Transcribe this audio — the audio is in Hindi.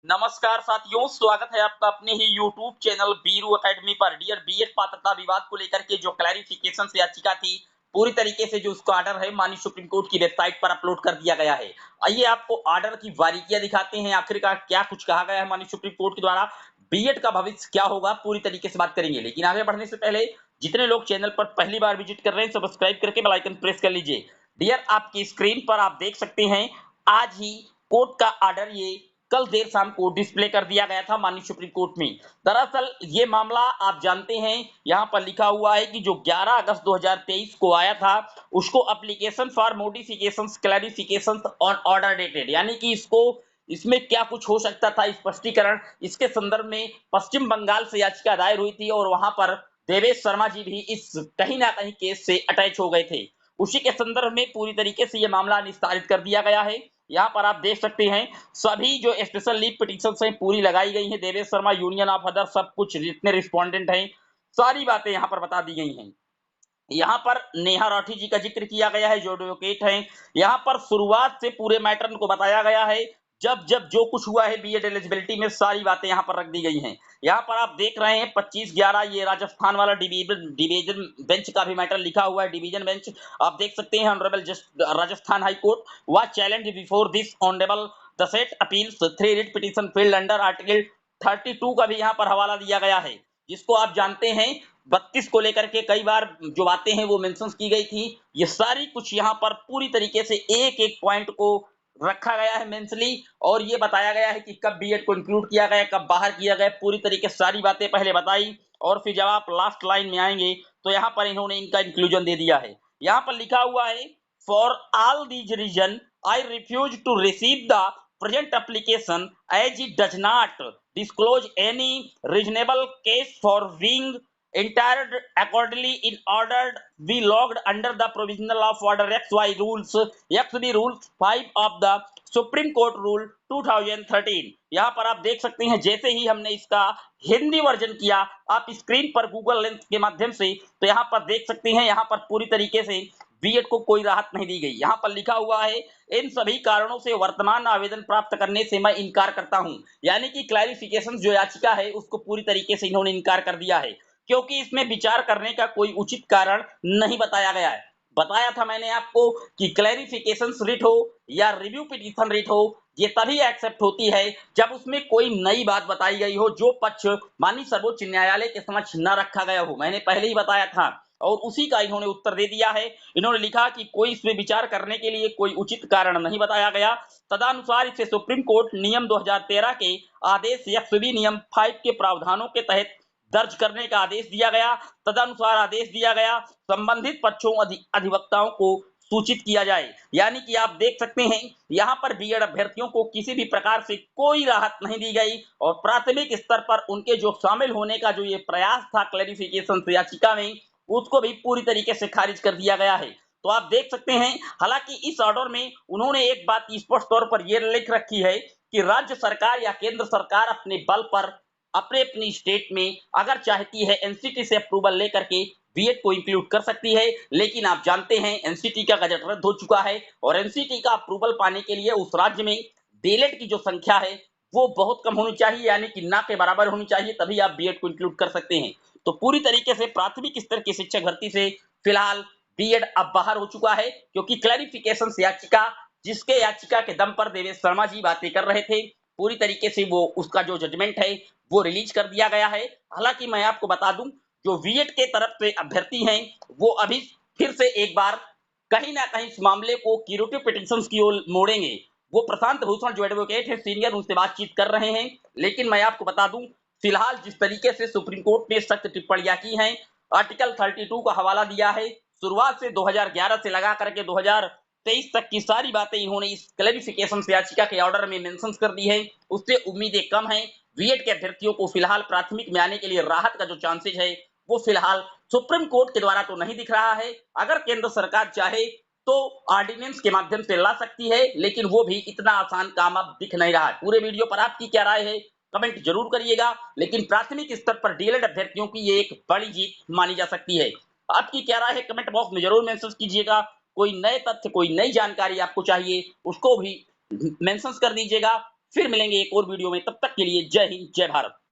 नमस्कार साथियों, स्वागत है आपका अपने ही YouTube चैनल बीरू एकेडमी पर। डियर बीएड पात्रता विवाद को लेकर के जो क्लैरिफिकेशन याचिका थी, पूरी तरीके से जो उसका ऑर्डर है माननीय सुप्रीम कोर्ट की वेबसाइट पर अपलोड कर दिया गया है। आइए आपको ऑर्डर की बारीकियां दिखाते हैं, आखिरकार क्या कुछ कहा गया है माननीय सुप्रीम कोर्ट के द्वारा, बीएड का भविष्य क्या होगा, पूरी तरीके से बात करेंगे। लेकिन आगे बढ़ने से पहले जितने लोग चैनल पर पहली बार विजिट कर रहे हैं, सब्सक्राइब करके बेल आइकन प्रेस कर लीजिए। डियर, आपकी स्क्रीन पर आप देख सकते हैं, आज ही कोर्ट का ऑर्डर ये कल देर शाम को डिस्प्ले कर दिया गया था माननीय सुप्रीम कोर्ट में। दरअसल ये मामला आप जानते हैं, यहाँ पर लिखा हुआ है कि जो 11 अगस्त 2023 को आया था, उसको application for modifications clarifications on order dated, यानी कि इसमें क्या कुछ हो सकता था स्पष्टीकरण, इसके संदर्भ में पश्चिम बंगाल से याचिका दायर हुई थी और वहां पर देवेश शर्मा जी भी इस कहीं ना कहीं केस से अटैच हो गए थे। उसी के संदर्भ में पूरी तरीके से यह मामला निस्तारित कर दिया गया है। यहाँ पर आप देख सकते हैं, सभी जो स्पेशल लीव पिटीशंस हैं पूरी लगाई गई हैं। Devesh Sharma, union of other, सब कुछ जितने रिस्पोंडेंट हैं, सारी बातें यहाँ पर बता दी गई हैं। यहाँ पर नेहा राठी जी का जिक्र किया गया है जो एडवोकेट हैं। यहाँ पर शुरुआत से पूरे मैटर को बताया गया है, जब जब जो कुछ हुआ है बीएड एलिजिबिलिटी में, सारी बातें यहाँ पर रख दी गई हैं। यहाँ पर आप देख रहे हैं 25/11, ये राजस्थान वाला डिवीजन बेंच का भी मैटर लिखा हुआ है। डिवीजन बेंच आप देख सकते हैं, honourable Rajasthan high court was challenge before this honourable the set appeals 3 writ petition field under article 32 का भी यहाँ पर हवाला दिया गया है, जिसको आप जानते हैं 32 को लेकर के कई बार जो बातें हैं वो मेंशन की गई थी। ये सारी कुछ यहाँ पर पूरी तरीके से एक एक पॉइंट को रखा गया है मेंशनली, और ये बताया गया है कि कब बीएड को इंक्लूड किया गया, कब बाहर किया गया, पूरी तरीके से सारी बातें पहले बताई। और फिर जब आप लास्ट लाइन में आएंगे तो यहाँ पर इन्होंने इनका इंक्लूजन दे दिया है। यहाँ पर लिखा हुआ है, for all these reason I refuse to receive the present application as it does not disclose any reasonable case for being entered accordingly in order be logged under the provisional of order XY rules XB rules 5 of the supreme court rule 2013। यहाँ पर आप देख सकते हैं, जैसे ही हमने इसका हिंदी वर्जन किया, आप स्क्रीन पर गूगल लेंस के माध्यम से, तो यहाँ पर देख सकते हैं, यहाँ पर पूरी तरीके से बीएड को कोई राहत नहीं दी गई। यहाँ पर लिखा हुआ है, इन सभी कारणों से वर्तमान आवेदन प्राप्त करने से मैं इनकार करता हूं। यानी कि क्लैरिफिकेशन जो याचिका है उसको पूरी तरीके से इन्होंने इनकार कर दिया है, क्योंकि इसमें विचार करने का कोई उचित कारण नहीं बताया गया है। बताया था मैंने आपको कि क्लैरिफिकेशन रिट हो या रिव्यू पिटीशन रिट हो, ये तभी एक्सेप्ट होती है जब उसमें कोई नई बात बताई गई हो, जो पक्ष माननीय सर्वोच्च न्यायालय के समक्ष न रखा गया हो। मैंने पहले ही बताया था और उसी का इन्होंने उत्तर दे दिया है। इन्होंने लिखा कि कोई इसमें विचार करने के लिए कोई उचित कारण नहीं बताया गया, तदनुसार इसे सुप्रीम कोर्ट नियम 2013 के आदेश XB नियम 5 के प्रावधानों के तहत दर्ज करने का आदेश दिया गया। तदनुसार आदेश दिया गया, संबंधित पक्षों अधिवक्ताओं को सूचित किया जाए। यानी कि आप देख सकते हैं, यहाँ पर बीएड अभ्यर्थियों को किसी भी प्रकार से कोई राहत नहीं दी गई और प्राथमिक स्तर पर उनके जो शामिल होने का जो ये प्रयास था क्लैरिफिकेशन याचिका में, उसको भी पूरी तरीके से खारिज कर दिया गया है। तो आप देख सकते हैं, हालांकि इस ऑर्डर में उन्होंने एक बात स्पष्ट तौर पर यह लिख रखी है कि राज्य सरकार या केंद्र सरकार अपने बल पर अपने अपनी स्टेट में अगर चाहती है एनसीटी से अप्रूवल लेकर के बीएड को इंक्लूड कर सकती है। लेकिन आप जानते हैं एनसीटी का गजट रद्द हो चुका है और एनसीटी का अप्रूवल पाने के लिए उस राज्य में डीएलएड की जो संख्या है वो बहुत कम होनी चाहिए, यानी कि ना के बराबर होनी चाहिए, तभी आप बीएड को इंक्लूड कर सकते हैं। तो पूरी तरीके से प्राथमिक स्तर की शिक्षक भर्ती से फिलहाल बीएड अब बाहर हो चुका है, क्योंकि क्लैरिफिकेशन याचिका जिसके याचिका के दम पर देवेश शर्मा जी बातें कर रहे थे, पूरी तरीके से वो उसका जो जजमेंट है वो रिलीज कर दिया गया है। हालांकि मैं आपको बता दूं, जो बीएड के तरफ से अभ्यर्थी हैं वो अभी फिर से एक बार कहीं ना कहीं इस मामले को क्यूरेटिव पिटीशंस की ओर मोड़ेंगे। वो प्रशांत भूषण जो एडवोकेट है सीनियर, उनसे बातचीत कर रहे हैं। लेकिन मैं आपको बता दूं, फिलहाल जिस तरीके से सुप्रीम कोर्ट ने सख्त टिप्पणियां की हैं, आर्टिकल 32 का हवाला दिया है, शुरुआत से 2011 से लगा करके 2023 तक की सारी बातें इन्होंने इस क्लैरिफिकेशन याचिका के ऑर्डर में मेंशन कर दी है, उससे उम्मीदें कम हैं। बीएड के अभ्यर्थियों को फिलहाल प्राथमिक में आने के लिए राहत का जो चांसेस है वो फिलहाल सुप्रीम कोर्ट के द्वारा तो नहीं दिख रहा है। अगर केंद्र सरकार चाहे तो ऑर्डिनेंस के माध्यम से ला सकती है, लेकिन वो भी इतना आसान काम अब दिख नहीं रहा है। पूरे वीडियो पर आपकी क्या राय है कमेंट जरूर करिएगा, लेकिन प्राथमिक स्तर पर डीएलएड अभ्यर्थियों की ये एक बड़ी जीत मानी जा सकती है। आपकी क्या राय है कमेंट बॉक्स में जरूर मेंशन कीजिएगा। कोई नए तथ्य, कोई नई जानकारी आपको चाहिए उसको भी मेंशन कर दीजिएगा। फिर मिलेंगे एक और वीडियो में, तब तक के लिए जय हिंद, जय भारत।